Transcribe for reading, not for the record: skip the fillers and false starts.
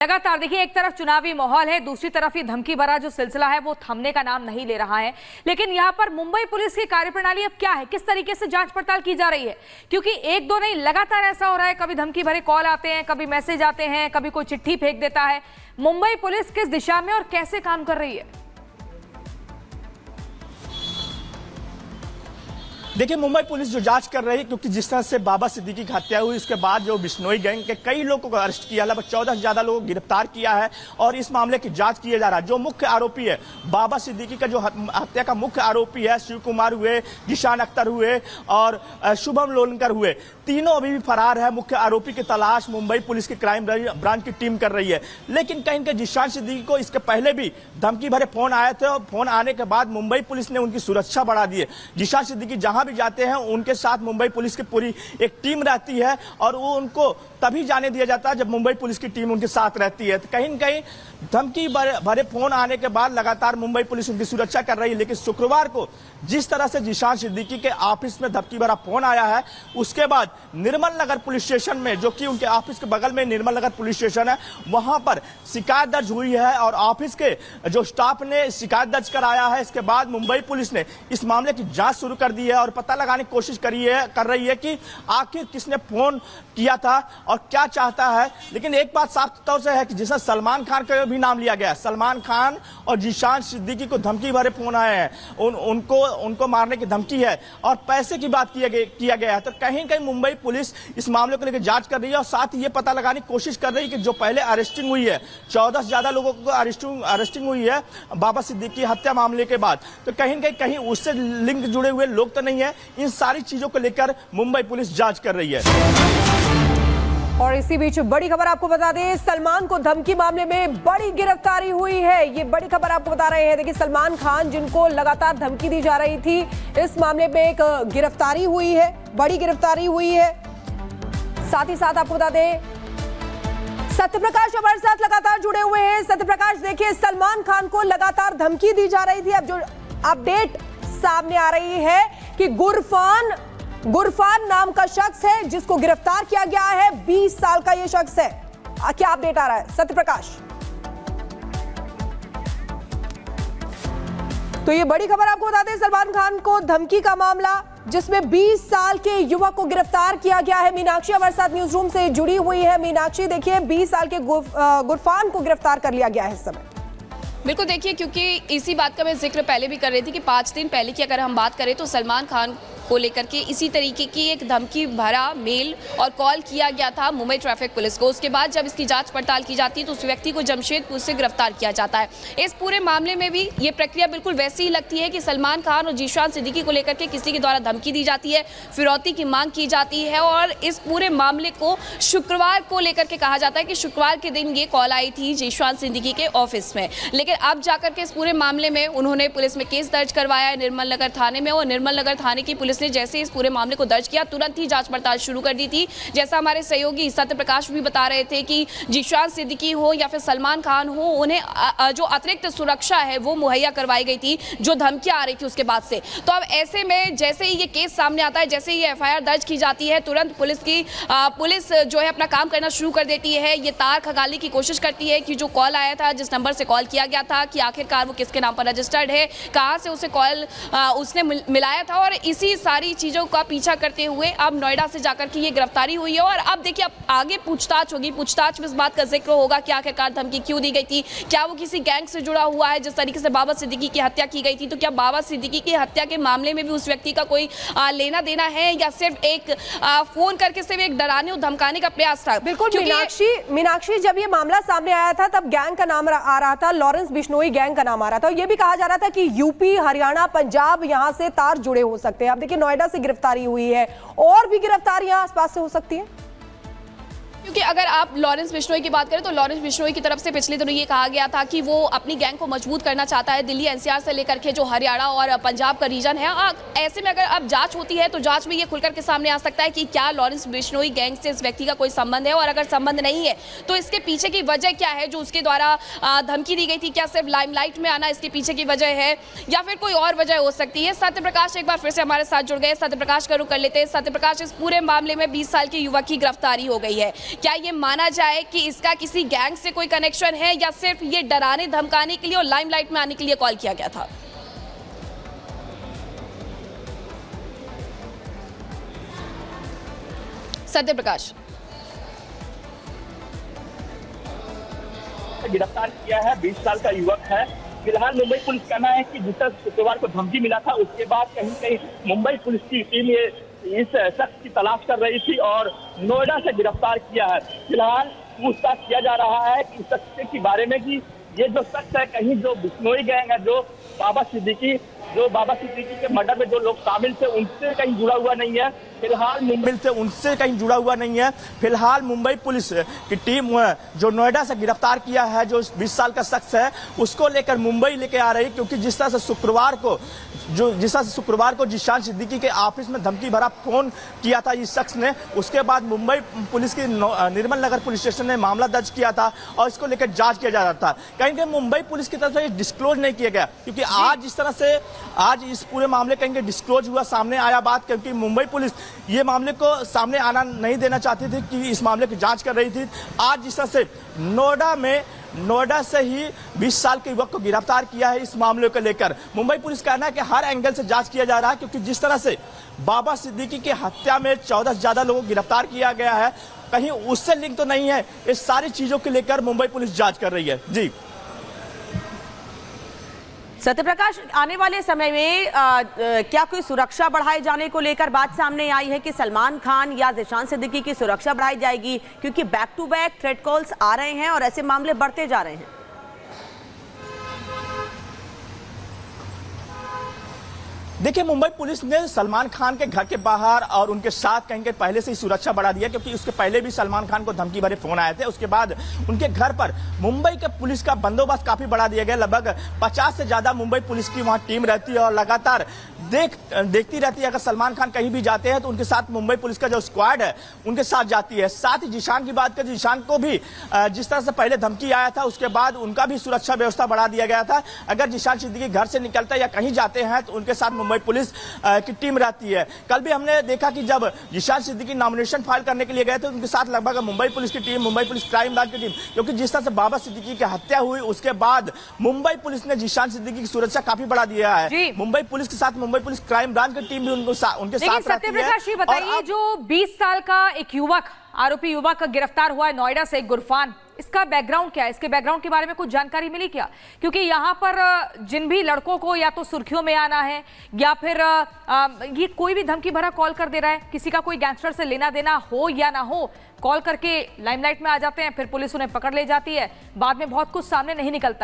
लगातार देखिए, एक तरफ चुनावी माहौल है, दूसरी तरफ ये धमकी भरा जो सिलसिला है वो थमने का नाम नहीं ले रहा है। लेकिन यहाँ पर मुंबई पुलिस की कार्यप्रणाली अब क्या है, किस तरीके से जांच पड़ताल की जा रही है? क्योंकि एक दो नहीं, लगातार ऐसा हो रहा है, कभी धमकी भरे कॉल आते हैं, कभी मैसेज आते हैं, कभी कोई चिट्ठी फेंक देता है। मुंबई पुलिस किस दिशा में और कैसे काम कर रही है? देखिए, मुंबई पुलिस जो जांच कर रही है, क्योंकि जिस तरह से बाबा सिद्दीकी की हत्या हुई उसके बाद जो बिश्नोई गैंग के कई लोगों को अरेस्ट किया, लगभग 14 से ज्यादा लोगों को गिरफ्तार किया है और इस मामले की जांच किया जा रहा है। जो मुख्य आरोपी है बाबा सिद्दीकी का, जो हत्या का मुख्य आरोपी है, शिव कुमार हुए, जिशान अख्तर हुए और शुभम लोनकर हुए, तीनों अभी भी फरार है। मुख्य आरोपी की तलाश मुंबई पुलिस की क्राइम ब्रांच की टीम कर रही है। लेकिन कहीं के जिशान सिद्दीकी को इसके पहले भी धमकी भरे फोन आए थे और फोन आने के बाद मुंबई पुलिस ने उनकी सुरक्षा बढ़ा दी है। जिशान सिद्दीकी जहां भी जाते हैं उनके साथ मुंबई पुलिस की पूरी एक टीम रहती है और वो उनको तभी जाने दिया जाता है जब मुंबई पुलिस की टीम उनके साथ रहती है। तो कहीं न कहीं धमकी भरे फोन आने के बाद लगातार मुंबई पुलिस उनकी सुरक्षा कर रही है। लेकिन शुक्रवार को जिस तरह से जिशान सिद्दीकी के ऑफिस में धमकी भरा फोन आया है, उसके बाद निर्मल नगर पुलिस स्टेशन में, जो कि उनके ऑफिस के बगल में निर्मल नगर पुलिस स्टेशन है, वहां पर शिकायत दर्ज हुई है और ऑफिस के जो स्टाफ ने शिकायत दर्ज कराया है। इसके बाद मुंबई पुलिस ने इस मामले की जांच शुरू कर दी है और पता लगाने की कोशिश कर रही है कि आखिर किसने फोन किया था और क्या चाहता है। लेकिन एक बात साफ तौर से है कि जिसमें सलमान खान का भी नाम लिया गया, सलमान खान और जिशान सिद्दीकी को धमकी भरे फोन आए हैं, उनको मारने की धमकी है और पैसे की बात किया गया है। तो कहीं कहीं मुंबई पुलिस इस मामले को लेकर जांच कर रही है और साथ ही ये पता लगाने की कोशिश कर रही है कि जो पहले अरेस्टिंग हुई है, 14 से ज्यादा लोगों को अरेस्टिंग हुई है बाबा सिद्दीकी हत्या मामले के बाद, तो कहीं उससे लिंक जुड़े हुए लोग तो नहीं है। इन सारी चीजों को लेकर मुंबई पुलिस जांच कर रही है। और इसी बीच बड़ी खबर आपको बता दें, सलमान को धमकी मामले में बड़ी गिरफ्तारी हुई है। ये बड़ी खबर आपको बता रहे हैं। देखिए, सलमान खान जिनको लगातार धमकी दी जा रही थी, इस मामले में एक गिरफ्तारी हुई है, बड़ी गिरफ्तारी हुई है। साथ ही साथ आपको बता दें, सत्यप्रकाश हमारे साथ लगातार जुड़े हुए हैं। सत्यप्रकाश, देखिए, सलमान खान को लगातार धमकी दी जा रही थी। अब जो अपडेट सामने आ रही है कि गुरफान नाम का शख्स है जिसको गिरफ्तार किया गया है। 20 साल का ये शख्स है। क्या अपडेट आ रहा है सत्यप्रकाश? तो ये बड़ी खबर आपको बता दें, सलमान खान को धमकी का मामला जिसमें 20 साल के युवक को गिरफ्तार किया गया है। मीनाक्षी हमारे साथ न्यूज रूम से जुड़ी हुई है। मीनाक्षी, देखिए, 20 साल के गुरफान को गिरफ्तार कर लिया गया है इस समय। बिल्कुल, देखिए, क्योंकि इसी बात का मैं जिक्र पहले भी कर रही थी कि 5 दिन पहले की अगर हम बात करें तो सलमान खान को लेकर के इसी तरीके की एक धमकी भरा मेल और कॉल किया गया था मुंबई ट्रैफिक पुलिस को। उसके बाद जब इसकी जांच पड़ताल की जाती है तो उस व्यक्ति को जमशेदपुर से गिरफ्तार किया जाता है। इस पूरे मामले में भी ये प्रक्रिया बिल्कुल वैसी ही लगती है कि सलमान खान और जिशान सिद्दीकी को लेकर के किसी के द्वारा धमकी दी जाती है, फिरौती की मांग की जाती है और इस पूरे मामले को शुक्रवार को लेकर के कहा जाता है कि शुक्रवार के दिन ये कॉल आई थी जिशान सिद्दीकी के ऑफिस में। लेकिन अब जाकर के इस पूरे मामले में उन्होंने पुलिस में केस दर्ज करवाया है निर्मल नगर थाने में और निर्मल नगर थाने की पुलिस ने जैसे इस पूरे मामले को दर्ज किया, तुरंत ही जांच पड़ताल शुरू कर दी थी। जैसा हमारे सहयोगी सत्यप्रकाश भी बता रहे थे कि जिशान सिद्दीकी हो या फिर सलमान खान हो, उन्हें जो अतिरिक्त सुरक्षा है वो मुहैया करवाई गई थी, जो धमकियां आ रही थी उसके बाद से। तो अब ऐसे में जैसे ही ये केस सामने आता है, जैसे ही एफआईआर दर्ज की जाती है, तुरंत पुलिस जो है अपना काम करना शुरू कर देती है। ये तार खगालने की कोशिश करती है कि जो कॉल आया था, जिस नंबर से कॉल किया गया था, कि आखिरकार वो किसके नाम पर रजिस्टर्ड है, कहाँ से उसे कॉल उसने मिलाया था। और इसी सारी चीजों का पीछा करते हुए अब नोएडा से जाकर के ये गिरफ्तारी हुई है। और अब देखिए, अब आगे पूछताछ होगी। पूछताछ में इस बात का जिक्र होगा कि आखिरकार धमकी क्यों दी गई थी, क्या वो किसी गैंग से जुड़ा हुआ है जिस तरीके से बाबा सिद्दीकी की हत्या की गई थी, तो क्या बाबा सिद्दीकी की हत्या के मामले में भी उस व्यक्ति का कोई लेना देना है या सिर्फ एक फोन करके सिर्फ एक डराने और धमकाने का प्रयास था। बिल्कुल मीनाक्षी, जब ये मामला सामने आया था तब गैंग का नाम आ रहा था, लॉरेंस बिश्नोई गैंग का नाम आ रहा था। ये भी कहा जा रहा था कि यूपी, हरियाणा, पंजाब, यहाँ से तार जुड़े हो सकते हैं। अब देखिए, नोएडा से गिरफ्तारी हुई है और भी गिरफ्तारियां आसपास से हो सकती हैं। क्योंकि अगर आप लॉरेंस बिश्नोई की बात करें तो लॉरेंस बिश्नोई की तरफ से पिछले दिनों ये कहा गया था कि वो अपनी गैंग को मजबूत करना चाहता है, दिल्ली एनसीआर से लेकर के जो हरियाणा और पंजाब का रीजन है। ऐसे में अगर अब जांच होती है तो जांच में ये खुलकर के सामने आ सकता है कि क्या लॉरेंस बिश्नोई गैंग से इस व्यक्ति का कोई संबंध है, और अगर संबंध नहीं है तो इसके पीछे की वजह क्या है जो उसके द्वारा धमकी दी गई थी। क्या सिर्फ लाइमलाइट में आना इसके पीछे की वजह है या फिर कोई और वजह हो सकती है? सत्यप्रकाश एक बार फिर से हमारे साथ जुड़ गए। सत्यप्रकाश का रुख कर लेते हैं। सत्यप्रकाश, इस पूरे मामले में 20 साल के युवक की गिरफ्तारी हो गई है, क्या ये माना जाए कि इसका किसी गैंग से कोई कनेक्शन है या सिर्फ ये डराने धमकाने के लिए और लाइमलाइट में आने के लिए कॉल किया गया था? सत्य प्रकाश। गिरफ्तार किया है, 20 साल का युवक है। फिलहाल मुंबई पुलिस कहना है कि जिस तरह शुक्रवार को धमकी मिला था उसके बाद कहीं कहीं मुंबई पुलिस की टीम ये इस शख्स की तलाश कर रही थी और नोएडा से गिरफ्तार किया है। फिलहाल पूछताछ किया जा रहा है कि इस शख्स के बारे में कि ये जो शख्स है कहीं जो बिश्नोई गैंग है जो बाबा सिद्दीकी के मर्डर में जो लोग शामिल थे उनसे कहीं जुड़ा हुआ नहीं है। फिलहाल मुंबई पुलिस की टीम जो नोएडा से गिरफ्तार किया है जो 20 साल का शख्स है उसको लेकर मुंबई लेके आ रही, क्योंकि जिस तरह से शुक्रवार को जिशान सिद्दीकी के ऑफिस में धमकी भरा फोन किया था इस शख्स ने, उसके बाद मुंबई पुलिस की निर्मल नगर पुलिस स्टेशन ने मामला दर्ज किया था और इसको लेकर जांच किया जा रहा था। कहीं मुंबई पुलिस की तरफ से डिस्क्लोज नहीं किया गया, क्योंकि आज जिस तरह से आज इस पूरे मामले कहीं डिस्क्लोज हुआ, सामने आया बात, क्योंकि मुंबई पुलिस ये मामले को सामने आना नहीं देना चाहती थी कि इस मामले की जांच कर रही थी। आज जिस तरह से नोएडा से ही 20 साल के युवक को गिरफ्तार किया है इस मामले को लेकर मुंबई पुलिस कहना है कि हर एंगल से जांच किया जा रहा है, क्योंकि जिस तरह से बाबा सिद्दीकी की हत्या में 14 से ज्यादा लोगों को गिरफ्तार किया गया है, कहीं उससे लिंक तो नहीं है। इस सारी चीजों को लेकर मुंबई पुलिस जांच कर रही है। जी सत्यप्रकाश, आने वाले समय में क्या कोई सुरक्षा बढ़ाए जाने को लेकर बात सामने आई है कि सलमान खान या जिशान सिद्दीकी की सुरक्षा बढ़ाई जाएगी, क्योंकि back to back threat calls आ रहे हैं और ऐसे मामले बढ़ते जा रहे हैं? देखिए, मुंबई पुलिस ने सलमान खान के घर के बाहर और उनके साथ कहीं पहले से ही सुरक्षा बढ़ा दिया, क्योंकि उसके पहले भी सलमान खान को धमकी भरे फोन आए थे। उसके बाद उनके घर पर मुंबई के पुलिस का बंदोबस्त काफी बढ़ा दिया गया। लगभग 50 से ज्यादा मुंबई पुलिस की वहां टीम रहती है और लगातार देखती रहती है। अगर सलमान खान कहीं भी जाते हैं तो उनके साथ मुंबई पुलिस का जो स्क्वाड है उनके साथ जाती है। साथ ही जिशान की बात करें, जिशान को भी जिस तरह से पहले धमकी आया था उसके बाद उनका भी सुरक्षा व्यवस्था बढ़ा दिया गया था। अगर जिशान सिद्दीकी घर से निकलता है या कहीं जाते हैं तो उनके साथ मुंबई पुलिस की टीम रहती है। कल भी हमने देखा कि जब जिशान सिद्दीकी नॉमिनेशन फाइल करने के लिए गए थे उनके साथ लगभग मुंबई पुलिस की team, Mumbai police crime branch की टीम, क्योंकि जिस तरह से बाबा सिद्दीकी की हत्या हुई उसके बाद मुंबई पुलिस ने जिशान सिद्दीकी की सुरक्षा काफी बढ़ा दिया है। मुंबई पुलिस के साथ मुंबई पुलिस क्राइम ब्रांच की टीम भी उनके साथ सत्यप्रकाश, ये बताइए, जो 20 साल का एक आरोपी युवक गिरफ्तार हुआ है नोएडा से, गुरफान, इसका बैकग्राउंड क्या है? इसके बैकग्राउंड के बारे में कुछ जानकारी मिली क्या? क्योंकि यहाँ पर जिन भी लड़कों को या तो सुर्खियों में आना है या फिर ये कोई भी धमकी भरा कॉल कर दे रहा है, किसी का कोई गैंगस्टर से लेना देना हो या ना हो, कॉल करके लाइमलाइट में आ जाते हैं, फिर पुलिस उन्हें पकड़ ले जाती है, बाद में बहुत कुछ सामने नहीं निकलता।